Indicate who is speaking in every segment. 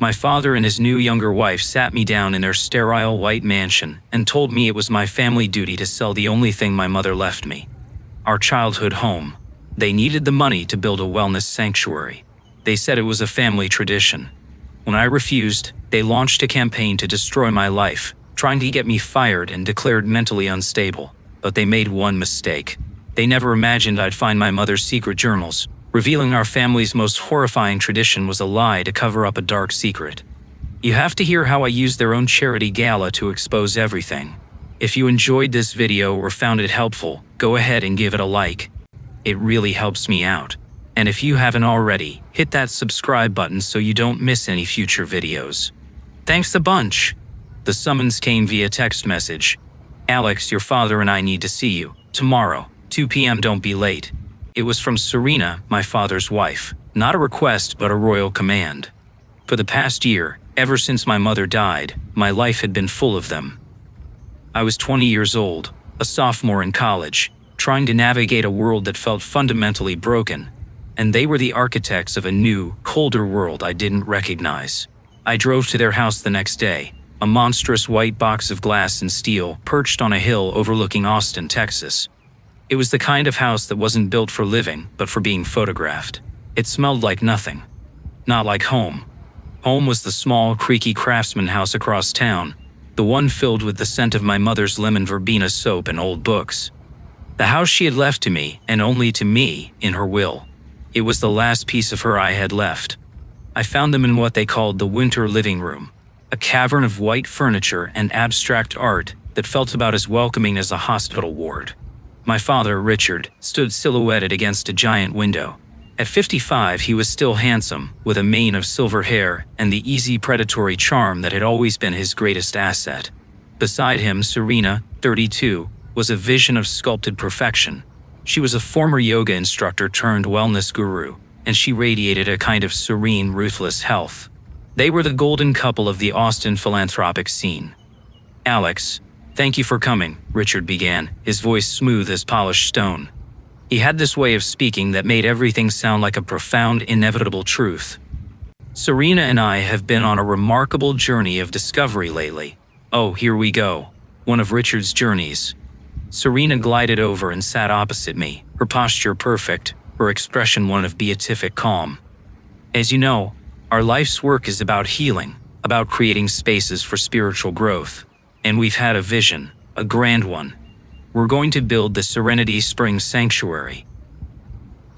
Speaker 1: My father and his new younger wife sat me down in their sterile white mansion and told me it was my family duty to sell the only thing my mother left me, our childhood home. They needed the money to build a wellness sanctuary. They said it was a family tradition. When I refused, they launched a campaign to destroy my life, trying to get me fired and declared mentally unstable. But they made one mistake. They never imagined I'd find my mother's secret journals. Revealing our family's most horrifying tradition was a lie to cover up a dark secret. You have to hear how I used their own charity gala to expose everything. If you enjoyed this video or found it helpful, go ahead and give it a like. It really helps me out. And if you haven't already, hit that subscribe button so you don't miss any future videos. Thanks a bunch. The summons came via text message. Alex, your father and I need to see you. Tomorrow, 2 p.m. Don't be late. It was from Serena, my father's wife. Not a request, but a royal command. For the past year, ever since my mother died, my life had been full of them. I was 20 years old, a sophomore in college, trying to navigate a world that felt fundamentally broken. And they were the architects of a new, colder world I didn't recognize. I drove to their house the next day, a monstrous white box of glass and steel perched on a hill overlooking Austin, Texas. It was the kind of house that wasn't built for living, but for being photographed. It smelled like nothing. Not like home. Home was the small, creaky craftsman house across town, the one filled with the scent of my mother's lemon verbena soap and old books. The house she had left to me, and only to me, in her will. It was the last piece of her I had left. I found them in what they called the winter living room, a cavern of white furniture and abstract art that felt about as welcoming as a hospital ward. My father, Richard, stood silhouetted against a giant window. At 55, he was still handsome, with a mane of silver hair and the easy predatory charm that had always been his greatest asset. Beside him, Serena, 32, was a vision of sculpted perfection. She was a former yoga instructor turned wellness guru, and she radiated a kind of serene, ruthless health. They were the golden couple of the Austin philanthropic scene. Alex, thank you for coming, Richard began, his voice smooth as polished stone. He had this way of speaking that made everything sound like a profound, inevitable truth. Serena and I have been on a remarkable journey of discovery lately. Oh, here we go. One of Richard's journeys. Serena glided over and sat opposite me, her posture perfect, her expression one of beatific calm. As you know, our life's work is about healing, about creating spaces for spiritual growth. And we've had a vision, a grand one. We're going to build the Serenity Springs Sanctuary.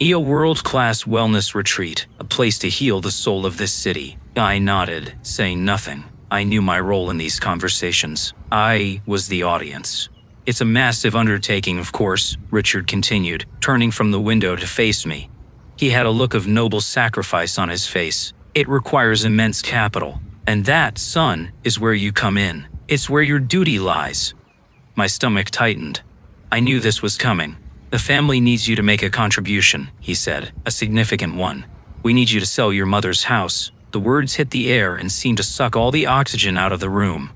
Speaker 1: A world-class wellness retreat, a place to heal the soul of this city. I nodded, saying nothing. I knew my role in these conversations. I was the audience. It's a massive undertaking, of course, Richard continued, turning from the window to face me. He had a look of noble sacrifice on his face. It requires immense capital. And that, son, is where you come in. It's where your duty lies. My stomach tightened. I knew this was coming. The family needs you to make a contribution, he said, a significant one. We need you to sell your mother's house. The words hit the air and seemed to suck all the oxygen out of the room.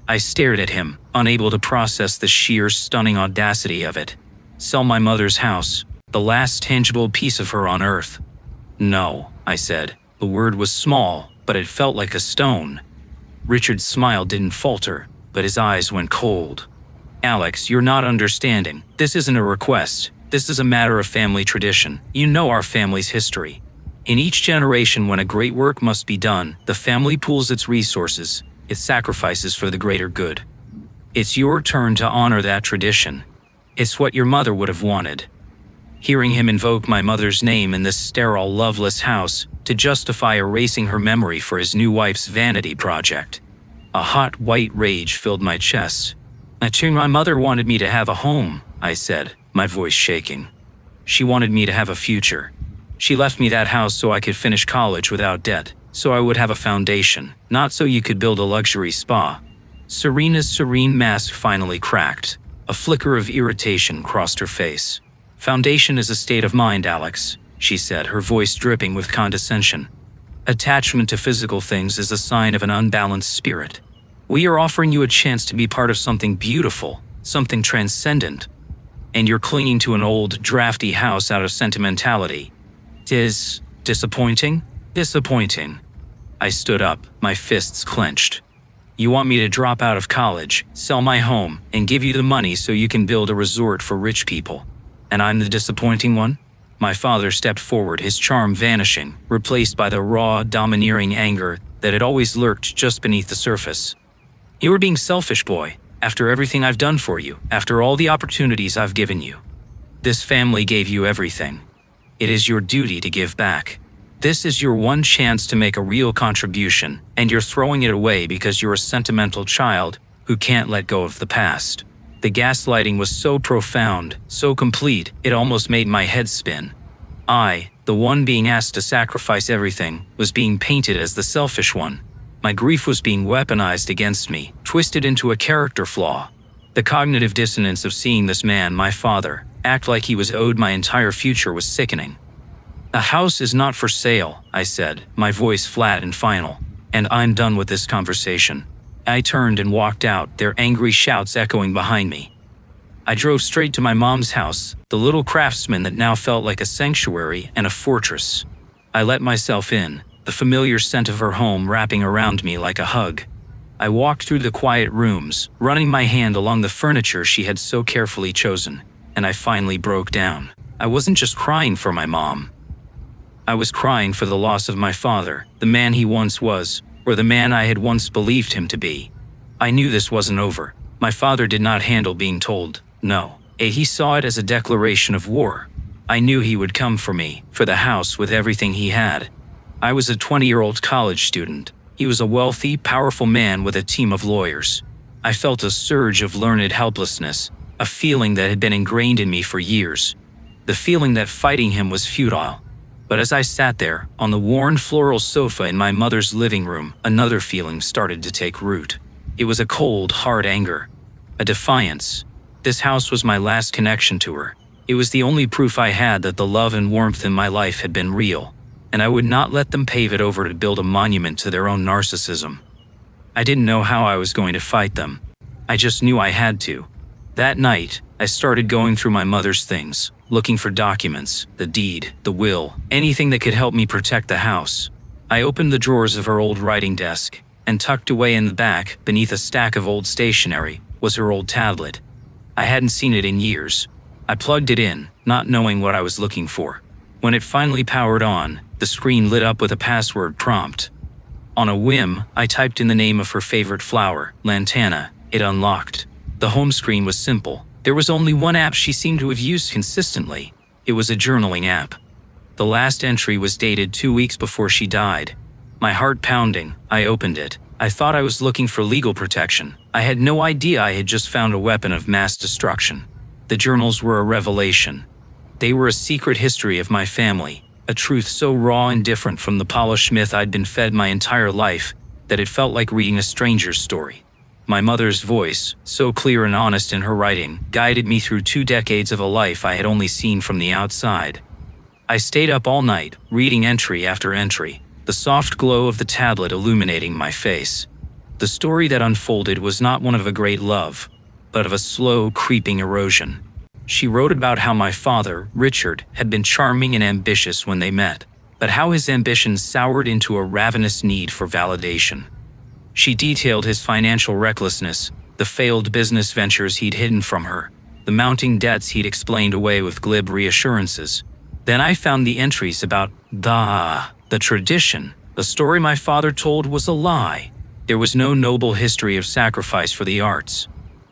Speaker 1: I stared at him, unable to process the sheer, stunning audacity of it. Sell my mother's house, the last tangible piece of her on earth. No, I said. The word was small, but it felt like a stone. Richard's smile didn't falter, but his eyes went cold. Alex, you're not understanding. This isn't a request. This is a matter of family tradition. You know our family's history. In each generation, when a great work must be done, the family pools its resources. It sacrifices for the greater good. It's your turn to honor that tradition. It's what your mother would have wanted. Hearing him invoke my mother's name in this sterile, loveless house to justify erasing her memory for his new wife's vanity project. A hot, white rage filled my chest. My mother wanted me to have a home, I said, my voice shaking. She wanted me to have a future. She left me that house so I could finish college without debt, so I would have a foundation, not so you could build a luxury spa. Serena's serene mask finally cracked. A flicker of irritation crossed her face. Foundation is a state of mind, Alex, she said, her voice dripping with condescension. Attachment to physical things is a sign of an unbalanced spirit. We are offering you a chance to be part of something beautiful, something transcendent. And you're clinging to an old, drafty house out of sentimentality. It is disappointing? Disappointing. I stood up, my fists clenched. You want me to drop out of college, sell my home, and give you the money so you can build a resort for rich people? And I'm the disappointing one? My father stepped forward, his charm vanishing, replaced by the raw, domineering anger that had always lurked just beneath the surface. You were being selfish, boy, after everything I've done for you, after all the opportunities I've given you. This family gave you everything. It is your duty to give back. This is your one chance to make a real contribution, and you're throwing it away because you're a sentimental child who can't let go of the past. The gaslighting was so profound, so complete, it almost made my head spin. I, the one being asked to sacrifice everything, was being painted as the selfish one. My grief was being weaponized against me, twisted into a character flaw. The cognitive dissonance of seeing this man, my father, act like he was owed my entire future was sickening. "A house is not for sale," I said, my voice flat and final. "And I'm done with this conversation." I turned and walked out, their angry shouts echoing behind me. I drove straight to my mom's house, the little craftsman that now felt like a sanctuary and a fortress. I let myself in, the familiar scent of her home wrapping around me like a hug. I walked through the quiet rooms, running my hand along the furniture she had so carefully chosen, and I finally broke down. I wasn't just crying for my mom. I was crying for the loss of my father, the man he once was, or the man I had once believed him to be. I knew this wasn't over. My father did not handle being told no. He saw it as a declaration of war. I knew he would come for me, for the house with everything he had. I was a 20-year-old college student. He was a wealthy, powerful man with a team of lawyers. I felt a surge of learned helplessness, a feeling that had been ingrained in me for years. The feeling that fighting him was futile. But as I sat there, on the worn floral sofa in my mother's living room, another feeling started to take root. It was a cold, hard anger. A defiance. This house was my last connection to her. It was the only proof I had that the love and warmth in my life had been real, and I would not let them pave it over to build a monument to their own narcissism. I didn't know how I was going to fight them. I just knew I had to. That night, I started going through my mother's things, looking for documents, the deed, the will, anything that could help me protect the house. I opened the drawers of her old writing desk, and tucked away in the back, beneath a stack of old stationery, was her old tablet. I hadn't seen it in years. I plugged it in, not knowing what I was looking for. When it finally powered on, the screen lit up with a password prompt. On a whim, I typed in the name of her favorite flower, lantana. It unlocked. The home screen was simple. There was only one app she seemed to have used consistently. It was a journaling app. The last entry was dated 2 weeks before she died. My heart pounding, I opened it. I thought I was looking for legal protection. I had no idea I had just found a weapon of mass destruction. The journals were a revelation. They were a secret history of my family, a truth so raw and different from the polished myth I'd been fed my entire life that it felt like reading a stranger's story. My mother's voice, so clear and honest in her writing, guided me through 2 decades of a life I had only seen from the outside. I stayed up all night, reading entry after entry, the soft glow of the tablet illuminating my face. The story that unfolded was not one of a great love, but of a slow, creeping erosion. She wrote about how my father, Richard, had been charming and ambitious when they met, but how his ambition soured into a ravenous need for validation. She detailed his financial recklessness, the failed business ventures he'd hidden from her, the mounting debts he'd explained away with glib reassurances. Then I found the entries about the tradition. The story my father told was a lie. There was no noble history of sacrifice for the arts.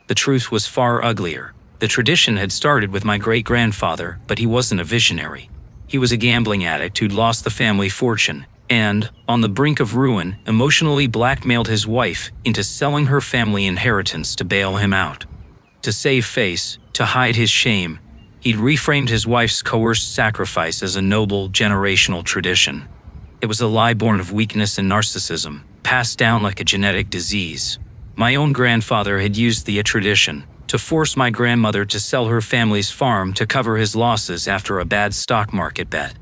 Speaker 1: The truth was far uglier. The tradition had started with my great-grandfather, but he wasn't a visionary. He was a gambling addict who'd lost the family fortune and, on the brink of ruin, emotionally blackmailed his wife into selling her family inheritance to bail him out. To save face, to hide his shame, he'd reframed his wife's coerced sacrifice as a noble, generational tradition. It was a lie born of weakness and narcissism, passed down like a genetic disease. My own grandfather had used the tradition to force my grandmother to sell her family's farm to cover his losses after a bad stock market bet.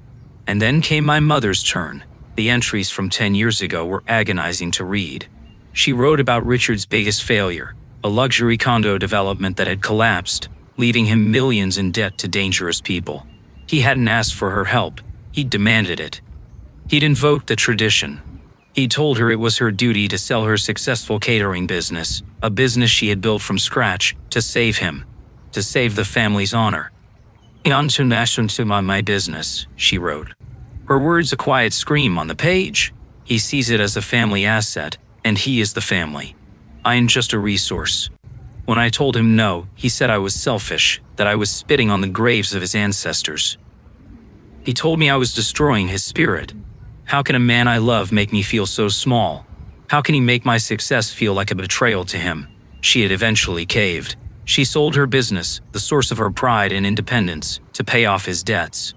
Speaker 1: And then came my mother's turn. The entries from 10 years ago were agonizing to read. She wrote about Richard's biggest failure, a luxury condo development that had collapsed, leaving him millions in debt to dangerous people. He hadn't asked for her help, he'd demanded it. He'd invoked the tradition. He told her it was her duty to sell her successful catering business, a business she had built from scratch, to save him, to save the family's honor. "International to my business," she wrote. Her words a quiet scream on the page. He sees it as a family asset, and he is the family. I am just a resource. When I told him no, he said I was selfish, that I was spitting on the graves of his ancestors. He told me I was destroying his spirit. How can a man I love make me feel so small? How can he make my success feel like a betrayal to him? She had eventually caved. She sold her business, the source of her pride and independence, to pay off his debts.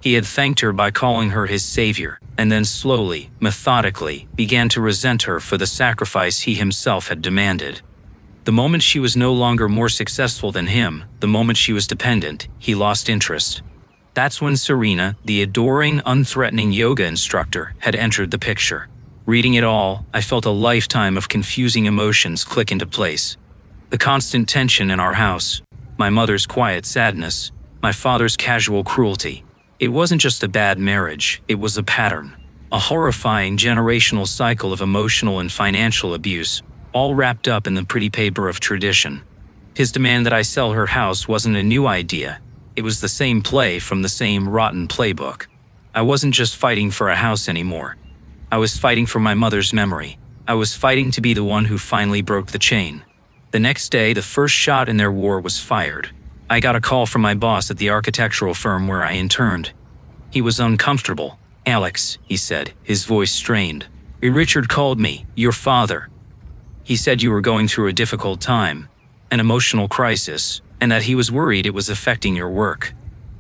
Speaker 1: He had thanked her by calling her his savior, and then slowly, methodically, began to resent her for the sacrifice he himself had demanded. The moment she was no longer more successful than him, the moment she was dependent, he lost interest. That's when Serena, the adoring, unthreatening yoga instructor, had entered the picture. Reading it all, I felt a lifetime of confusing emotions click into place. The constant tension in our house, my mother's quiet sadness, my father's casual cruelty. It wasn't just a bad marriage, it was a pattern. A horrifying generational cycle of emotional and financial abuse, all wrapped up in the pretty paper of tradition. His demand that I sell her house wasn't a new idea. It was the same play from the same rotten playbook. I wasn't just fighting for a house anymore. I was fighting for my mother's memory. I was fighting to be the one who finally broke the chain. The next day, the first shot in their war was fired. I got a call from my boss at the architectural firm where I interned. He was uncomfortable. "Alex," he said, his voice strained. "Richard called me, your father. He said you were going through a difficult time, an emotional crisis, and that he was worried it was affecting your work.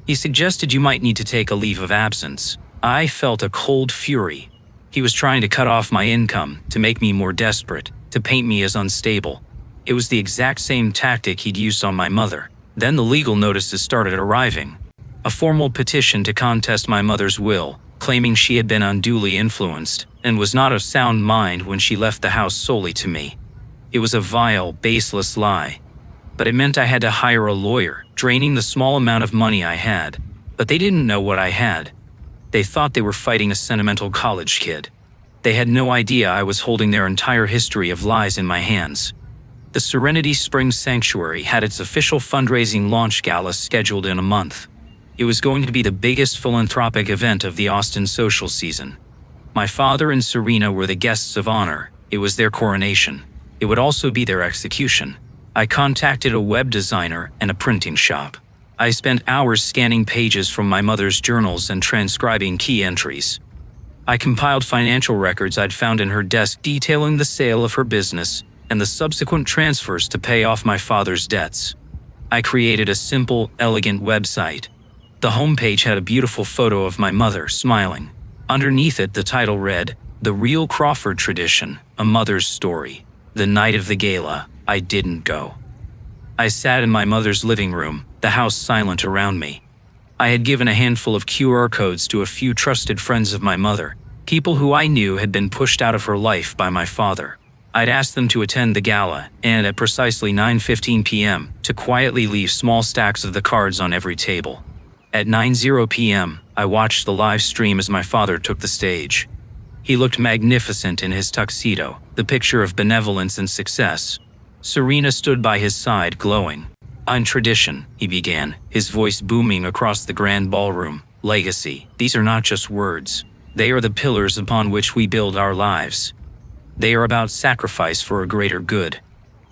Speaker 1: He suggested you might need to take a leave of absence." I felt a cold fury. He was trying to cut off my income, to make me more desperate, to paint me as unstable. It was the exact same tactic he'd used on my mother. Then the legal notices started arriving. A formal petition to contest my mother's will, claiming she had been unduly influenced and was not of sound mind when she left the house solely to me. It was a vile, baseless lie. But it meant I had to hire a lawyer, draining the small amount of money I had. But they didn't know what I had. They thought they were fighting a sentimental college kid. They had no idea I was holding their entire history of lies in my hands. The Serenity Springs Sanctuary had its official fundraising launch gala scheduled in a month. It was going to be the biggest philanthropic event of the Austin social season. My father and Serena were the guests of honor. It was their coronation. It would also be their execution. I contacted a web designer and a printing shop. I spent hours scanning pages from my mother's journals and transcribing key entries. I compiled financial records I'd found in her desk detailing the sale of her business and the subsequent transfers to pay off my father's debts. I created a simple, elegant website. The homepage had a beautiful photo of my mother smiling. Underneath it, the title read, "The Real Crawford Tradition, A Mother's Story." The night of the gala, I didn't go. I sat in my mother's living room, the house silent around me. I had given a handful of QR codes to a few trusted friends of my mother, people who I knew had been pushed out of her life by my father. I'd asked them to attend the gala, and at precisely 9:15 p.m., to quietly leave small stacks of the cards on every table. At 9:00 p.m., I watched the live stream as my father took the stage. He looked magnificent in his tuxedo, the picture of benevolence and success. Serena stood by his side, glowing. "On tradition," he began, his voice booming across the grand ballroom. "Legacy, these are not just words. They are the pillars upon which we build our lives. They are about sacrifice for a greater good.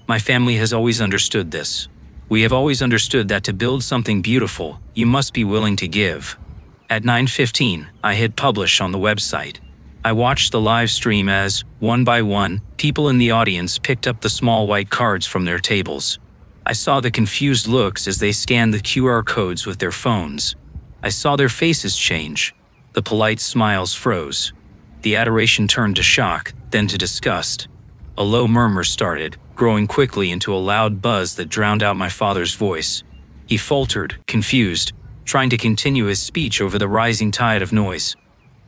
Speaker 1: My family has always understood this. We have always understood that to build something beautiful, you must be willing to give." At 9:15, I hit publish on the website. I watched the live stream as, one by one, people in the audience picked up the small white cards from their tables. I saw the confused looks as they scanned the QR codes with their phones. I saw their faces change. The polite smiles froze. The adoration turned to shock, then to disgust. A low murmur started, growing quickly into a loud buzz that drowned out my father's voice. He faltered, confused, trying to continue his speech over the rising tide of noise.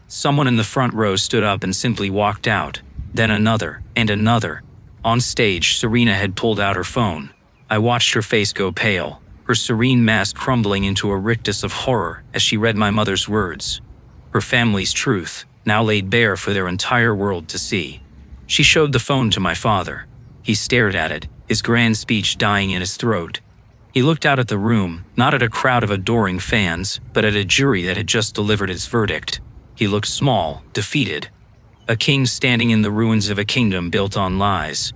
Speaker 1: Someone in the front row stood up and simply walked out, then another, and another. On stage, Serena had pulled out her phone. I watched her face go pale, her serene mask crumbling into a rictus of horror as she read my mother's words. Her family's truth, now laid bare for their entire world to see. She showed the phone to my father. He stared at it, his grand speech dying in his throat. He looked out at the room, not at a crowd of adoring fans, but at a jury that had just delivered its verdict. He looked small, defeated. A king standing in the ruins of a kingdom built on lies.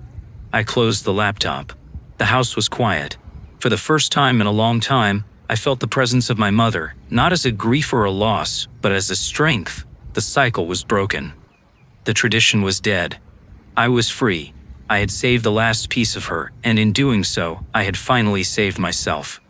Speaker 1: I closed the laptop. The house was quiet. For the first time in a long time, I felt the presence of my mother, not as a grief or a loss, but as a strength. The cycle was broken. The tradition was dead. I was free. I had saved the last piece of her, and in doing so, I had finally saved myself.